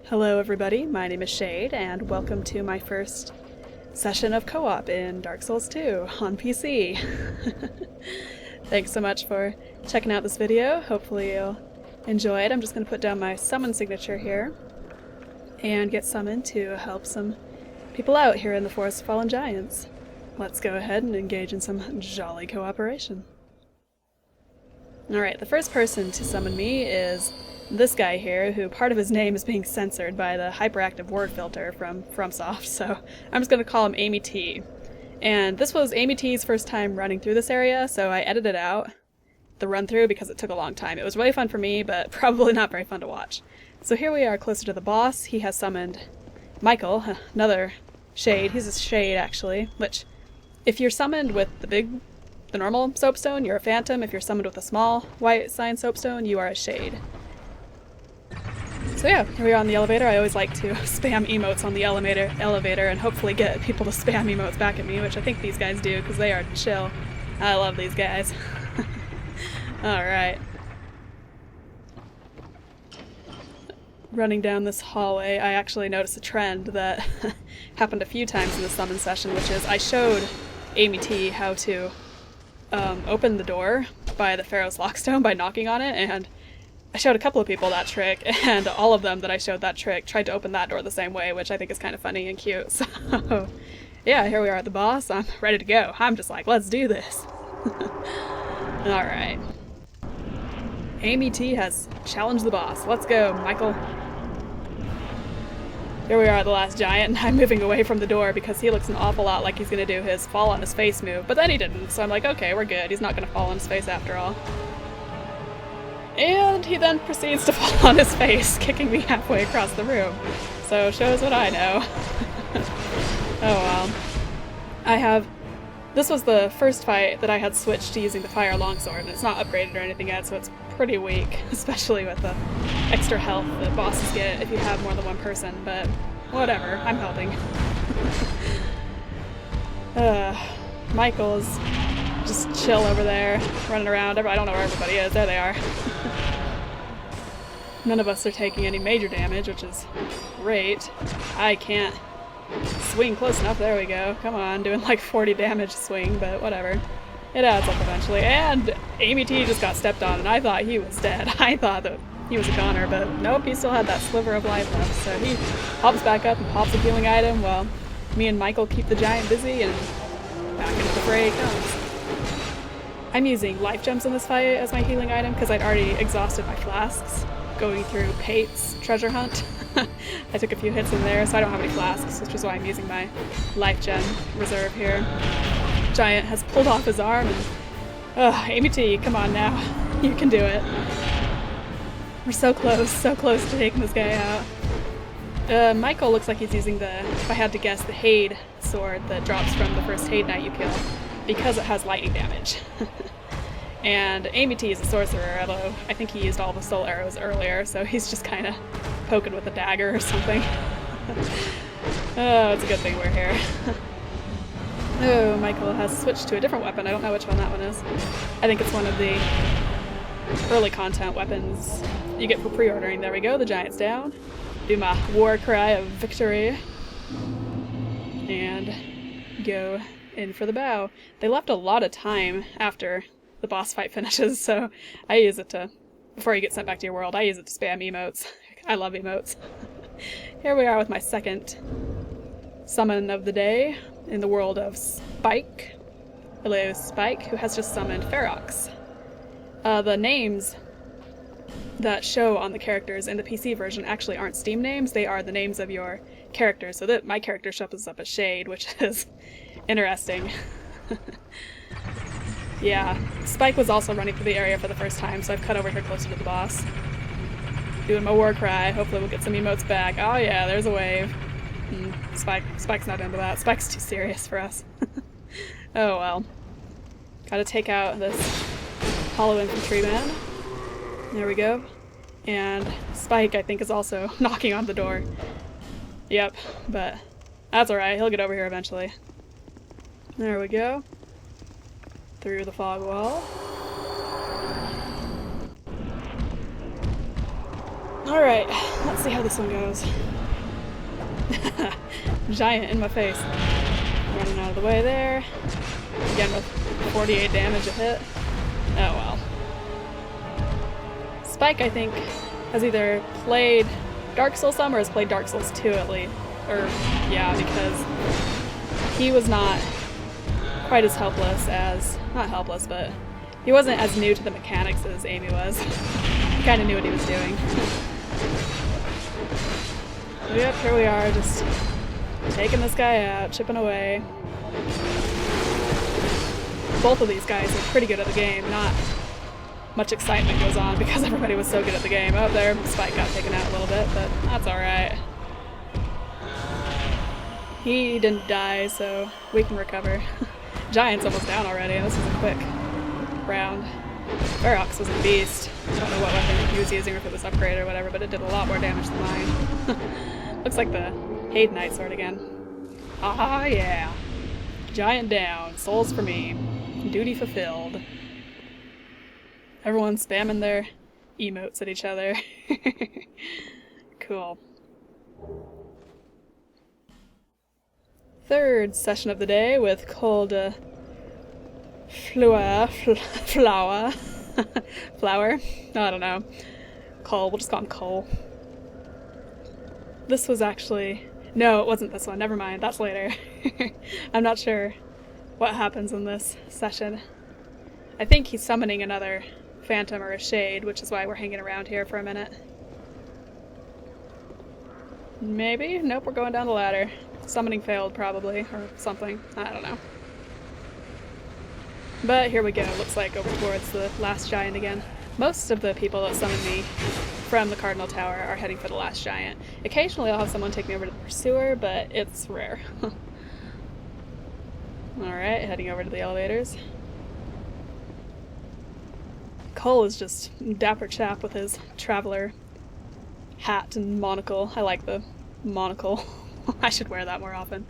Hello everybody, my name is Shade, and welcome to my first session of co-op in Dark Souls 2 on PC. Thanks so much for checking out this video. Hopefully you'll enjoy it. I'm just going to put down my summon signature here and get summoned to help some people out here in the Forest of Fallen Giants. Let's go ahead and engage in some jolly cooperation. Alright, the first person to summon me is this guy here, who part of his name is being censored by the hyperactive word filter from FromSoft, so I'm just going to call him Amy T. And this was Amy T's first time running through this area, so I edited out the run-through because it took a long time. It was really fun for me, but probably not very fun to watch. So here we are closer to the boss. He has summoned Michael, another Shade. He's a Shade, actually, which, if you're summoned with the normal soapstone, you're a phantom. If you're summoned with a small white sign soapstone, you are a Shade. So yeah, here we are on the elevator. I always like to spam emotes on the elevator and hopefully get people to spam emotes back at me, which I think these guys do because they are chill. I love these guys. Alright. Running down this hallway, I actually noticed a trend that happened a few times in the summon session, which is I showed Amy T how to open the door by the Pharaoh's Lockstone by knocking on it, and I showed a couple of people that trick, and all of them that I showed that trick tried to open that door the same way, which I think is kind of funny and cute. So, yeah, here we are at the boss. I'm ready to go. I'm just like, let's do this. Alright. Amy T has challenged the boss. Let's go, Michael. Here we are at the last giant, and I'm moving away from the door because he looks an awful lot like he's going to do his fall on his face move, but then he didn't, so I'm like, okay, we're good. He's not going to fall on his face after all. And he then proceeds to fall on his face, kicking me halfway across the room. So, shows what I know. Oh well. This was the first fight that I had switched to using the fire longsword, and it's not upgraded or anything yet, so it's pretty weak, especially with the extra health that bosses get if you have more than one person, but whatever, I'm helping. Michael is just chill over there, running around. I don't know where everybody is. There they are. None of us are taking any major damage, which is great. I can't swing close enough. There we go. Come on, doing like 40 damage swing, but whatever. It adds up eventually. And Amy T just got stepped on, and I thought he was dead. I thought that he was a goner, but nope, he still had that sliver of life left. So he hops back up and pops a healing item while me and Michael keep the giant busy, and back into the fray it comes. I'm using life gems in this fight as my healing item because I'd already exhausted my flasks going through Pate's treasure hunt. I took a few hits in there, so I don't have any flasks, which is why I'm using my life gem reserve here. Giant has pulled off his arm, and Amy T, come on now. You can do it. We're so close to taking this guy out. Michael looks like he's using if I had to guess, the Haid sword that drops from the first Haid Knight you kill, because it has lightning damage. And Amy T is a sorcerer, although I think he used all the soul arrows earlier, so he's just kind of poking with a dagger or something. Oh, it's a good thing we're here. Oh, Michael has switched to a different weapon. I don't know which one that one is. I think it's one of the early content weapons you get for pre-ordering. There we go, the giant's down. Do my war cry of victory. And go in for the bow. They left a lot of time after the boss fight finishes, so I use it to, before you get sent back to your world, I use it to spam emotes. I love emotes. Here we are with my second summon of the day in the world of Spike. Hello, Spike, who has just summoned Ferox. The names that show on the characters in the PC version actually aren't Steam names, they are the names of your characters, so that my character shows up as Shade, which is interesting. Yeah, Spike was also running through the area for the first time, so I've cut over here closer to the boss. Doing my war cry, hopefully we'll get some emotes back. Oh yeah, there's a wave. Spike's not into that. Spike's too serious for us. Oh well. Gotta take out this hollow infantryman. There we go. And Spike, I think, is also knocking on the door. Yep, but that's alright, he'll get over here eventually. There we go. Through the fog wall. Alright, let's see how this one goes. Giant in my face. Running out of the way there. Again with 48 damage a hit. Oh well. Spike, I think, has either played Dark Souls some or has played Dark Souls 2 at least. Or, yeah, because he was not quite as helpless as... Not helpless, but he wasn't as new to the mechanics as Amy was. He kind of knew what he was doing. Yep, here we are, just taking this guy out, chipping away. Both of these guys are pretty good at the game, not much excitement goes on because everybody was so good at the game. Oh, there, Spike got taken out a little bit, but that's alright. He didn't die, so we can recover. Giant's almost down already, and this is a quick round. Ferox was a beast. I don't know what weapon he was using, or if it was upgraded or whatever, but it did a lot more damage than mine. Looks like the Haydnite sword again. Ah, yeah. Giant down. Souls for me. Duty fulfilled. Everyone's spamming their emotes at each other. Cool. Third session of the day with cold flower. Flower? I don't know. Cole. We'll just call him Cole. This was actually... No, it wasn't this one. Never mind. That's later. I'm not sure what happens in this session. I think he's summoning another phantom or a shade, which is why we're hanging around here for a minute. Maybe? Nope, we're going down the ladder. Summoning failed, probably, or something. I don't know. But here we go. Looks like over towards the last giant again. Most of the people that summon me from the Cardinal Tower are heading for the last giant. Occasionally I'll have someone take me over to the Pursuer, but it's rare. Alright, heading over to the elevators. Cole is just a dapper chap with his traveler hat and monocle. I like the monocle. I should wear that more often.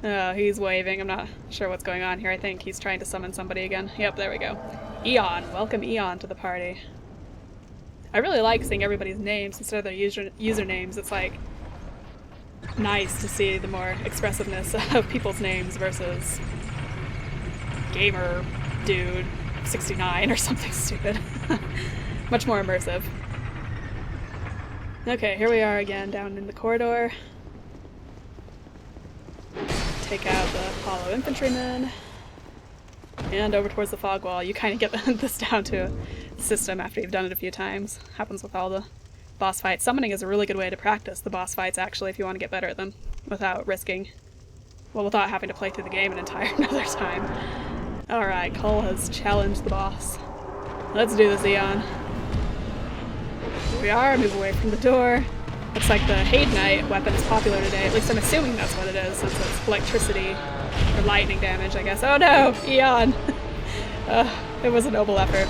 Oh, he's waving. I'm not sure what's going on here. I think he's trying to summon somebody again. Yep, there we go. Eon. Welcome Eon to the party. I really like seeing everybody's names instead of their usernames. It's like nice to see the more expressiveness of people's names versus gamer dude 69 or something stupid. Much more immersive. Okay, here we are again down in the corridor. Take out the hollow infantryman. And over towards the fog wall. You kind of get this down to a system after you've done it a few times. Happens with all the boss fights. Summoning is a really good way to practice the boss fights, actually, if you want to get better at them without risking, well, without having to play through the game an entire another time. Alright, Cole has challenged the boss. Let's do this, Eon. Here we are, move away from the door. Looks like the Haydnite weapon is popular today. At least I'm assuming that's what it is, since it's electricity or lightning damage, I guess. Oh no! Eon! It was a noble effort.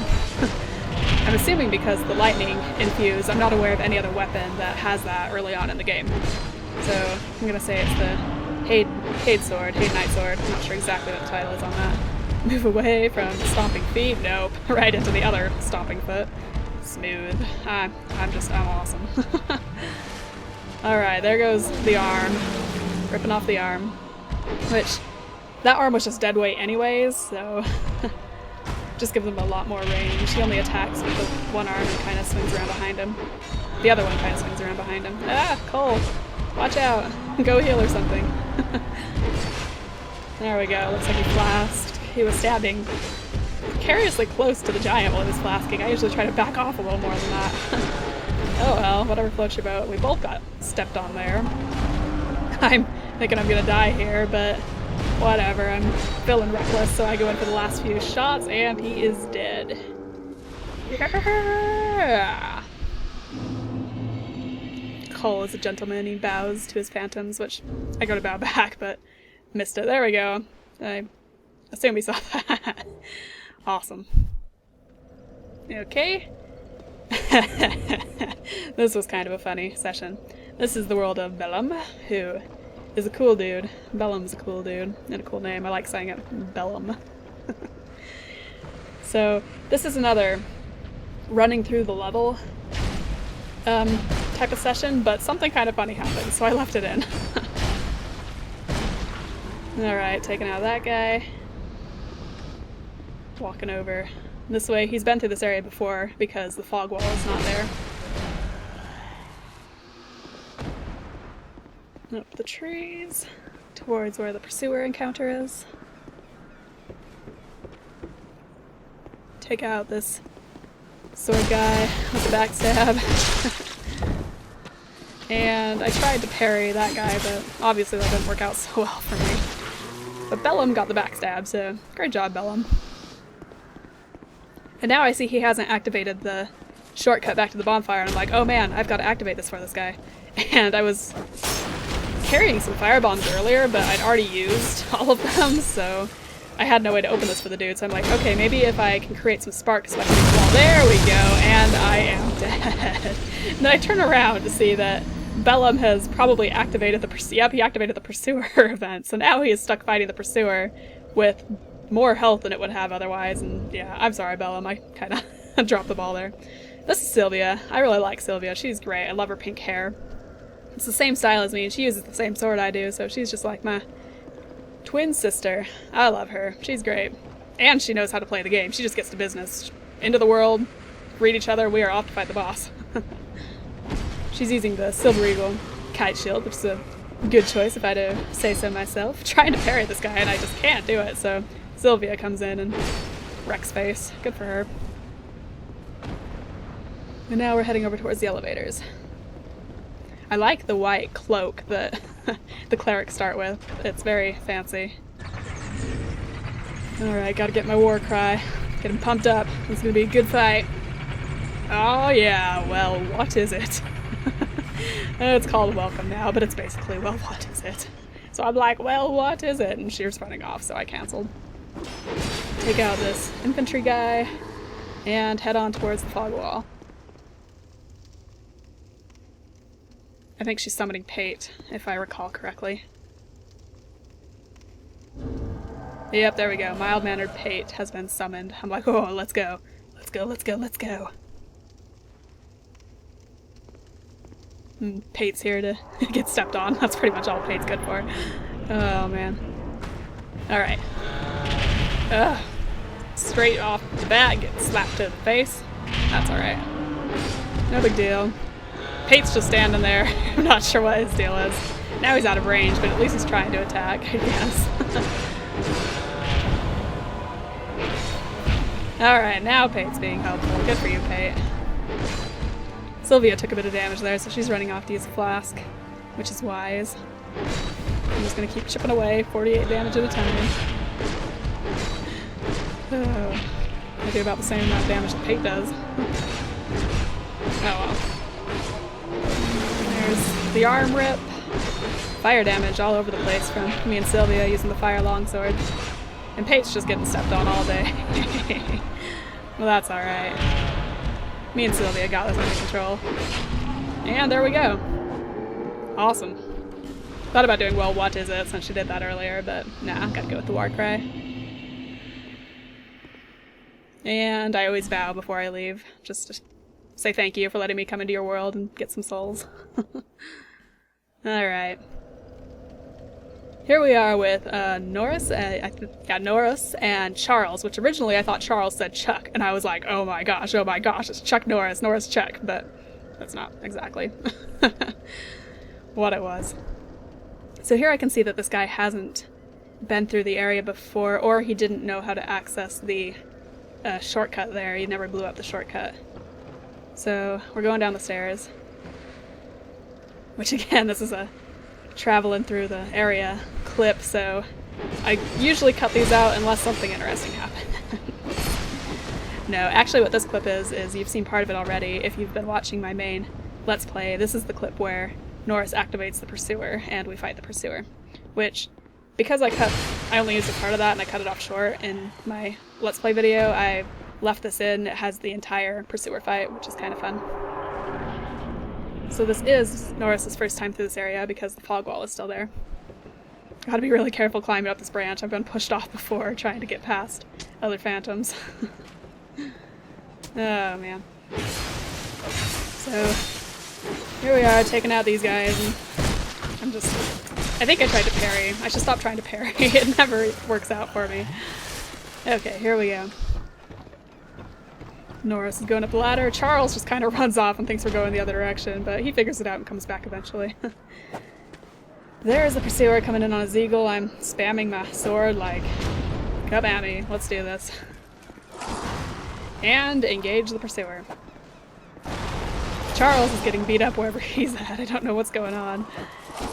I'm assuming because the lightning infused, I'm not aware of any other weapon that has that early on in the game. So I'm gonna say it's the Haydnite sword. I'm not sure exactly what the title is on that. Move away from stomping feet. Nope. Right into the other stomping foot. Smooth. I'm awesome. Alright, there goes the arm. Ripping off the arm. Which, that arm was just dead weight anyways, so just gives him a lot more range. He only attacks with the one arm and kind of swings around behind him. The other one kind of swings around behind him. Ah, Cole! Watch out! Go heal or something. There we go. Looks like he flasked. He was stabbing precariously close to the giant while he was flasking. I usually try to back off a little more than that. Oh well, whatever floats your boat. We both got stepped on there. I'm thinking I'm gonna die here, but whatever. I'm feeling reckless, so I go in for the last few shots, and he is dead. Yeah! Cole is a gentleman. He bows to his phantoms, which I go to bow back, but missed it. There we go. I assume he saw that. Awesome. Okay. This was kind of a funny session. This is the world of Bellum, who is a cool dude. Bellum's a cool dude, and a cool name. I like saying it. Bellum. So, this is another running through the level type of session, but something kind of funny happened, so I left it in. Alright, taking out that guy. Walking over this way. He's been through this area before because the fog wall is not there. Up the trees towards where the pursuer encounter is. Take out this sword guy with a backstab. And I tried to parry that guy, but obviously that didn't work out so well for me. But Bellum got the backstab, so great job, Bellum. And now I see he hasn't activated the shortcut back to the bonfire, and I'm like, oh man, I've got to activate this for this guy. And I was carrying some firebombs earlier, but I'd already used all of them, so I had no way to open this for the dude. So I'm like, okay, maybe if I can create some sparks so I can make the wall. There we go, and I am dead. And then I turn around to see that Bellum has probably activated the he activated the pursuer event, so now he is stuck fighting the pursuer with more health than it would have otherwise, and yeah, I'm sorry, Bellum, I kind of dropped the ball there. This is Sylvia. I really like Sylvia. She's great. I love her pink hair. It's the same style as me, and she uses the same sword I do, so she's just like my twin sister. I love her. She's great. And she knows how to play the game. She just gets to business. Into the world, greet each other, we are off to fight the boss. She's using the Silver Eagle kite shield, which is a good choice if I do say so myself. Trying to parry this guy, and I just can't do it, so Sylvia comes in and wrecks face. Good for her. And now we're heading over towards the elevators. I like the white cloak that the clerics start with. It's very fancy. Alright, gotta get my war cry. Get him pumped up. It's gonna be a good fight. Oh yeah, well, what is it? It's called Welcome now, but it's basically, well, what is it? So I'm like, well, what is it? And she was running off, so I canceled. Take out this infantry guy and head on towards the fog wall. I think she's summoning Pate, if I recall correctly. Yep, there we go. Mild-mannered Pate has been summoned. I'm like, oh, let's go. Let's go, let's go, let's go. Pate's here to get stepped on. That's pretty much all Pate's good for. Oh, man. Alright. Straight off the bat, get slapped to the face. That's alright. No big deal. Pate's just standing there. I'm not sure what his deal is. Now he's out of range, but at least he's trying to attack, I guess. Alright, now Pate's being helpful. Good for you, Pate. Sylvia took a bit of damage there, so she's running off to use a flask, which is wise. I'm just gonna keep chipping away, 48 damage at a time. Oh, I do about the same amount of damage that Pate does. Oh well. There's the arm rip. Fire damage all over the place from me and Sylvia using the fire longsword. And Pate's just getting stepped on all day. Well, that's alright. Me and Sylvia got this under control. And there we go. Awesome. Thought about doing, well, what is it, since she did that earlier, but nah, gotta go with the war cry. And I always vow before I leave, just to say thank you for letting me come into your world and get some souls. Alright. Here we are with Norris, Norris and Charles, which originally I thought Charles said Chuck, and I was like, oh my gosh, it's Chuck Norris, Norris Chuck, but that's not exactly what it was. So here I can see that this guy hasn't been through the area before, or he didn't know how to access the shortcut there. He never blew up the shortcut. So we're going down the stairs, which again, this is a traveling through the area clip, so I usually cut these out unless something interesting happens. No, actually what this clip is you've seen part of it already if you've been watching my main Let's Play. This is the clip where Norris activates the pursuer and we fight the pursuer, which, because I only used a part of that and I cut it off short in my Let's Play video, I left this in. It has the entire pursuer fight, which is kind of fun. So this is Norris's first time through this area because the fog wall is still there. Gotta be really careful climbing up this branch. I've been pushed off before trying to get past other phantoms. Oh man. So Here we are, taking out these guys, and I think I tried to parry. I should stop trying to parry. It never works out for me. Okay, here we go. Norris is going up the ladder. Charles just kind of runs off and thinks we're going the other direction, but he figures it out and comes back eventually. There's the pursuer coming in on a Zeagle. I'm spamming my sword like, come at me, let's do this. And engage the pursuer. Charles is getting beat up wherever he's at. I don't know what's going on.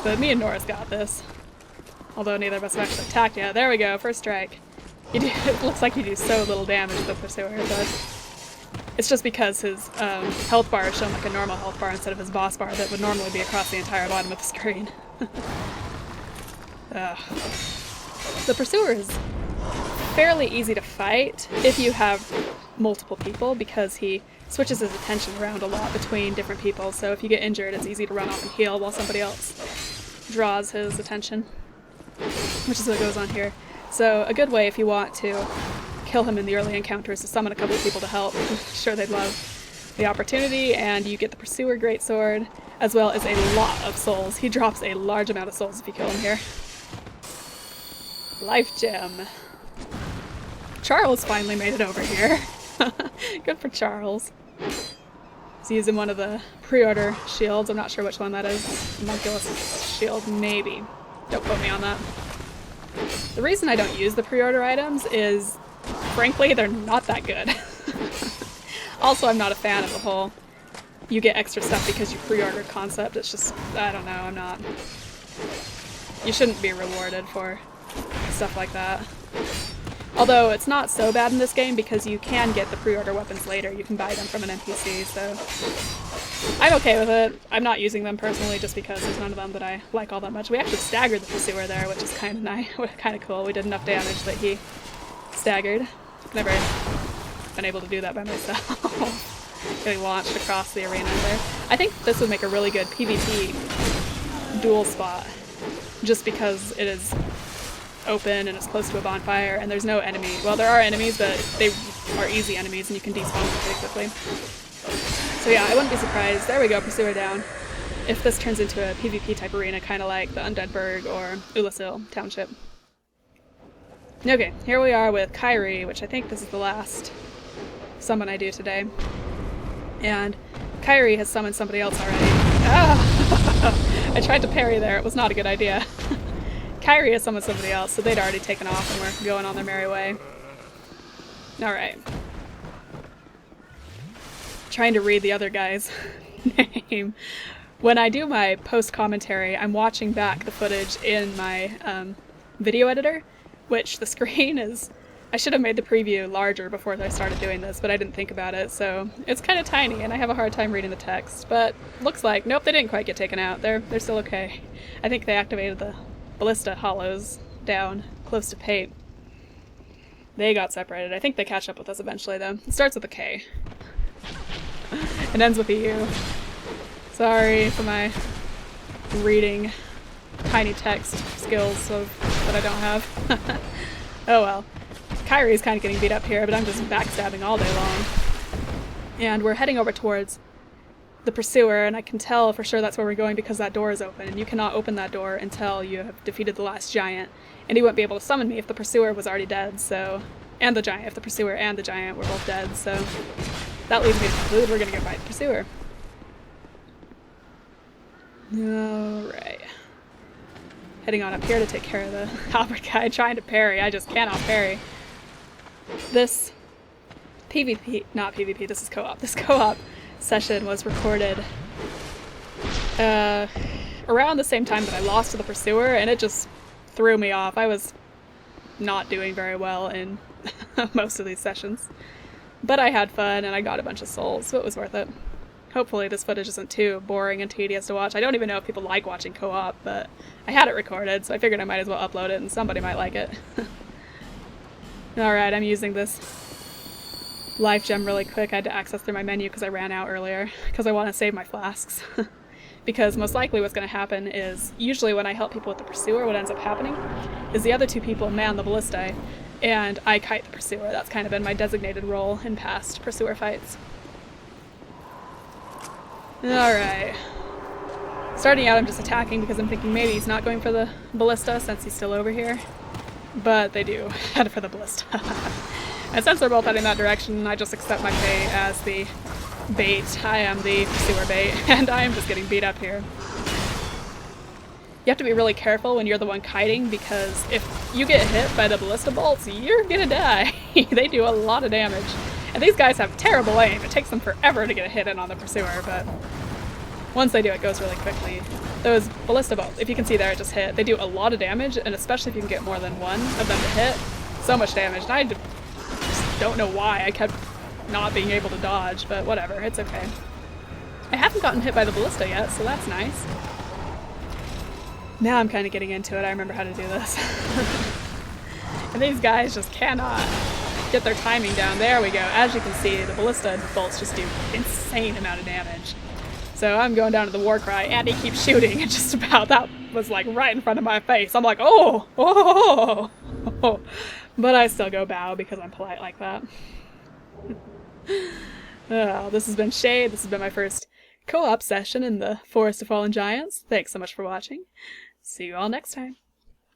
But me and Norris got this. Although neither of us have actually attacked yet. There we go, first strike. It looks like you do so little damage to the pursuer, but it's just because his health bar is shown like a normal health bar instead of his boss bar that would normally be across the entire bottom of the screen. The pursuer is fairly easy to fight if you have multiple people, because he switches his attention around a lot between different people, so if you get injured it's easy to run off and heal while somebody else draws his attention, which is what goes on here. So a good way if you want to kill him in the early encounters is to summon a couple of people to help. I'm sure they'd love the opportunity, and you get the pursuer greatsword as well as a lot of souls. He drops a large amount of souls if you kill him here. Life gem. Charles finally made it over here. Good for Charles. He's using one of the pre-order shields. I'm not sure which one that is. Homunculus shield, maybe. Don't quote me on that. The reason I don't use the pre-order items is, frankly, they're not that good. Also, I'm not a fan of the whole you get extra stuff because you pre-ordered concept. It's just, I don't know, I'm not. You shouldn't be rewarded for stuff like that. Although it's not so bad in this game because you can get the pre-order weapons later. You can buy them from an NPC, so I'm okay with it. I'm not using them personally just because there's none of them that I like all that much. We actually staggered the pursuer there, which is kind of nice, kind of cool. We did enough damage that he staggered. Never been able to do that by myself. Getting launched across the arena there. I think this would make a really good PvP duel spot, just because it is open and it's close to a bonfire and there's no enemy. Well, there are enemies, but they are easy enemies and you can despawn them pretty quickly. So yeah, I wouldn't be surprised. There we go, pursuer down. If this turns into a PvP type arena, kind of like the Undead Burg or Ulasil Township. Okay, here we are with Kyrie, which I think this is the last summon I do today. And Kyrie has summoned somebody else already. Ah! I tried to parry there, it was not a good idea. Kyrie has summoned somebody else, so they'd already taken off and were going on their merry way. Alright. Trying to read the other guy's name. When I do my post-commentary, I'm watching back the footage in my video editor, which the screen is... I should have made the preview larger before I started doing this, but I didn't think about it, so it's kind of tiny, and I have a hard time reading the text. But looks like, nope, they didn't quite get taken out. They're still okay. I think they activated the ballista hollows down close to Pate. They got separated. I think they catch up with us eventually, though. It starts with a K. It ends with a U. Sorry for my reading tiny text skills that I don't have. Oh well. Kyrie's kind of getting beat up here, but I'm just backstabbing all day long. And we're heading over towards the pursuer, and I can tell for sure that's where we're going because that door is open, and you cannot open that door until you have defeated the last giant. And he wouldn't be able to summon me if the pursuer was already dead, so... And the giant, if the pursuer and the giant were both dead, so... That leads me to conclude we're gonna go fight the pursuer. Alright. Heading on up here to take care of the halberd guy trying to parry. I just cannot parry. This PvP, not PvP, this is co-op. This co-op session was recorded around the same time that I lost to the pursuer, and it just threw me off. I was not doing very well in most of these sessions. But I had fun, and I got a bunch of souls, so it was worth it. Hopefully this footage isn't too boring and tedious to watch. I don't even know if people like watching co-op, but I had it recorded, so I figured I might as well upload it, and somebody might like it. Alright, I'm using this life gem really quick. I had to access through my menu because I ran out earlier, because I want to save my flasks. Because most likely what's going to happen is, usually when I help people with the pursuer, what ends up happening is the other two people man the ballistae, and I kite the pursuer. That's kind of been my designated role in past pursuer fights. Alright. Starting out, I'm just attacking because I'm thinking maybe he's not going for the ballista since he's still over here. But they do head for the ballista. And since they're both heading that direction, I just accept my fate as the bait. I am the pursuer bait, and I am just getting beat up here. You have to be really careful when you're the one kiting, because if you get hit by the ballista bolts, you're gonna die. They do a lot of damage. And these guys have terrible aim. It takes them forever to get a hit in on the pursuer, but once they do, it goes really quickly. Those ballista bolts, if you can see there, it just hit. They do a lot of damage, and especially if you can get more than one of them to hit, so much damage. And I just don't know why I kept not being able to dodge, but whatever, it's okay. I haven't gotten hit by the ballista yet, so that's nice. Now I'm kind of getting into it. I remember how to do this. And these guys just cannot get their timing down. There we go. As you can see, the ballista bolts just do insane amount of damage. So I'm going down to the war cry, and he keeps shooting, and just about that was like right in front of my face. I'm like, oh, oh, oh. But I still go bow because I'm polite like that. Oh, this has been Shade. This has been my first co-op session in the Forest of Fallen Giants. Thanks so much for watching. See you all next time.